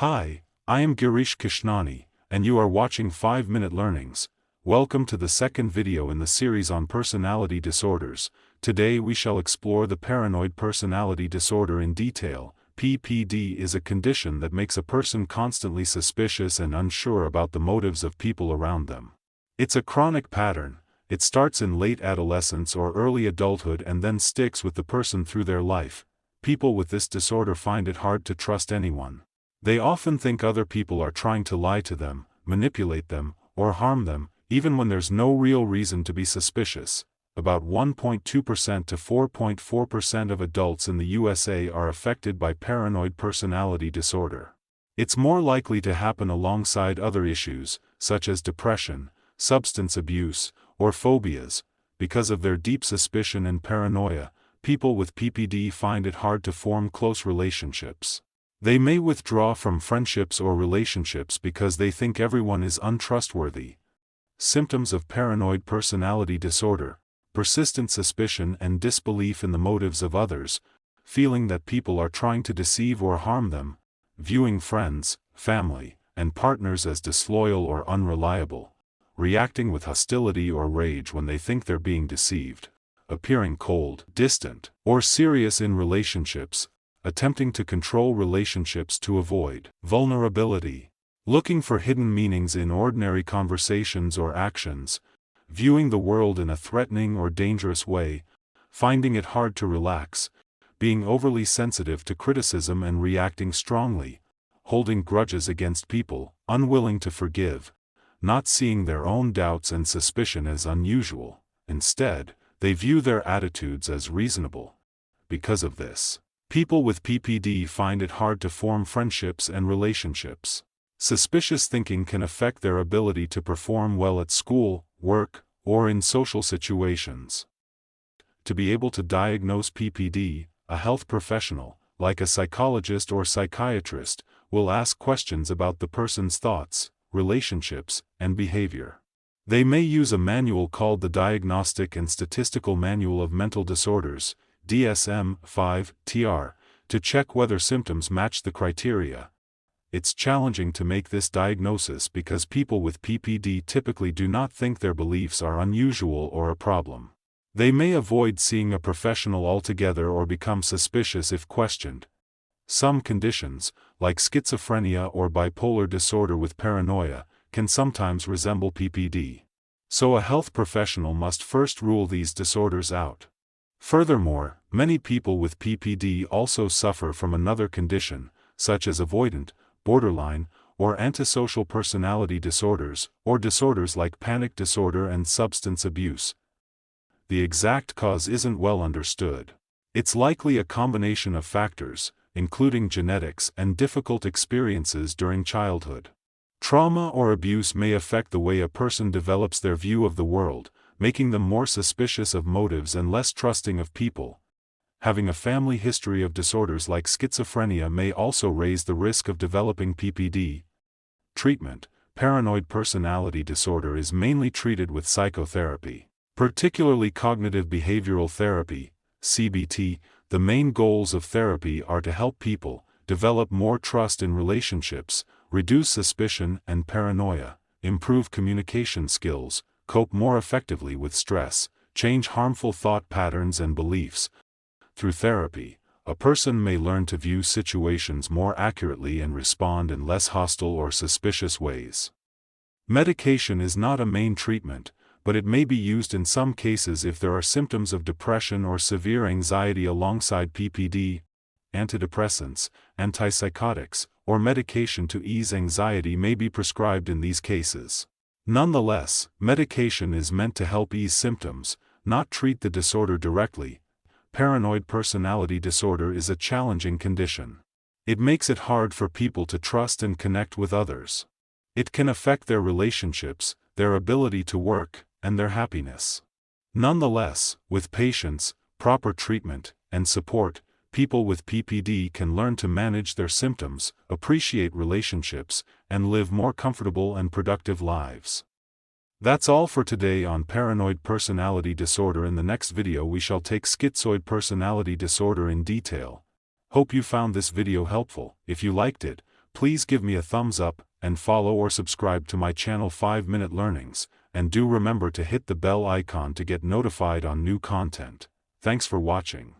Hi, I am Girish Kishnani, and you are watching 5-Minute Learnings. Welcome to the second video in the series on personality disorders. Today we shall explore the paranoid personality disorder in detail. PPD is a condition that makes a person constantly suspicious and unsure about the motives of people around them. It's a chronic pattern. It starts in late adolescence or early adulthood and then sticks with the person through their life. People with this disorder find it hard to trust anyone. They often think other people are trying to lie to them, manipulate them, or harm them, even when there's no real reason to be suspicious. About 1.2% to 4.4% of adults in the USA are affected by paranoid personality disorder. It's more likely to happen alongside other issues, such as depression, substance abuse, or phobias. Because of their deep suspicion and paranoia, people with PPD find it hard to form close relationships. They may withdraw from friendships or relationships because they think everyone is untrustworthy. Symptoms of paranoid personality disorder: persistent suspicion and disbelief in the motives of others, feeling that people are trying to deceive or harm them, viewing friends, family, and partners as disloyal or unreliable, reacting with hostility or rage when they think they're being deceived, appearing cold, distant, or serious in relationships, attempting to control relationships to avoid vulnerability, looking for hidden meanings in ordinary conversations or actions, viewing the world in a threatening or dangerous way, finding it hard to relax, being overly sensitive to criticism and reacting strongly, holding grudges against people, unwilling to forgive, not seeing their own doubts and suspicion as unusual. Instead, they view their attitudes as reasonable. Because of this, people with PPD find it hard to form friendships and relationships. Suspicious thinking can affect their ability to perform well at school, work, or in social situations. To be able to diagnose PPD, a health professional, like a psychologist or psychiatrist, will ask questions about the person's thoughts, relationships, and behavior. They may use a manual called the Diagnostic and Statistical Manual of Mental Disorders, DSM 5-TR, to check whether symptoms match the criteria. It's challenging to make this diagnosis because people with PPD typically do not think their beliefs are unusual or a problem. They may avoid seeing a professional altogether or become suspicious if questioned. Some conditions, like schizophrenia or bipolar disorder with paranoia, can sometimes resemble PPD. So a health professional must first rule these disorders out. Furthermore, many people with PPD also suffer from another condition, such as avoidant, borderline, or antisocial personality disorders, or disorders like panic disorder and substance abuse. The exact cause isn't well understood. It's likely a combination of factors, including genetics and difficult experiences during childhood. Trauma or abuse may affect the way a person develops their view of the world, making them more suspicious of motives and less trusting of people. Having a family history of disorders like schizophrenia may also raise the risk of developing PPD. Treatment: paranoid personality disorder is mainly treated with psychotherapy, particularly cognitive behavioral therapy, CBT. The main goals of therapy are to help people develop more trust in relationships, reduce suspicion and paranoia, improve communication skills, cope more effectively with stress, change harmful thought patterns and beliefs. Through therapy, a person may learn to view situations more accurately and respond in less hostile or suspicious ways. Medication is not a main treatment, but it may be used in some cases if there are symptoms of depression or severe anxiety alongside PPD. Antidepressants, antipsychotics, or medication to ease anxiety may be prescribed in these cases. Nonetheless, medication is meant to help ease symptoms, not treat the disorder directly. Paranoid personality disorder is a challenging condition. It makes it hard for people to trust and connect with others. It can affect their relationships, their ability to work, and their happiness. Nonetheless, with patience, proper treatment, and support, people with PPD can learn to manage their symptoms, appreciate relationships, and live more comfortable and productive lives. That's all for today on paranoid personality disorder. In the next video we shall take schizoid personality disorder in detail. Hope you found this video helpful. If you liked it, Please give me a thumbs up, and follow or subscribe to my channel 5-Minute Learnings, and do remember to hit the bell icon to get notified on new content. Thanks for watching.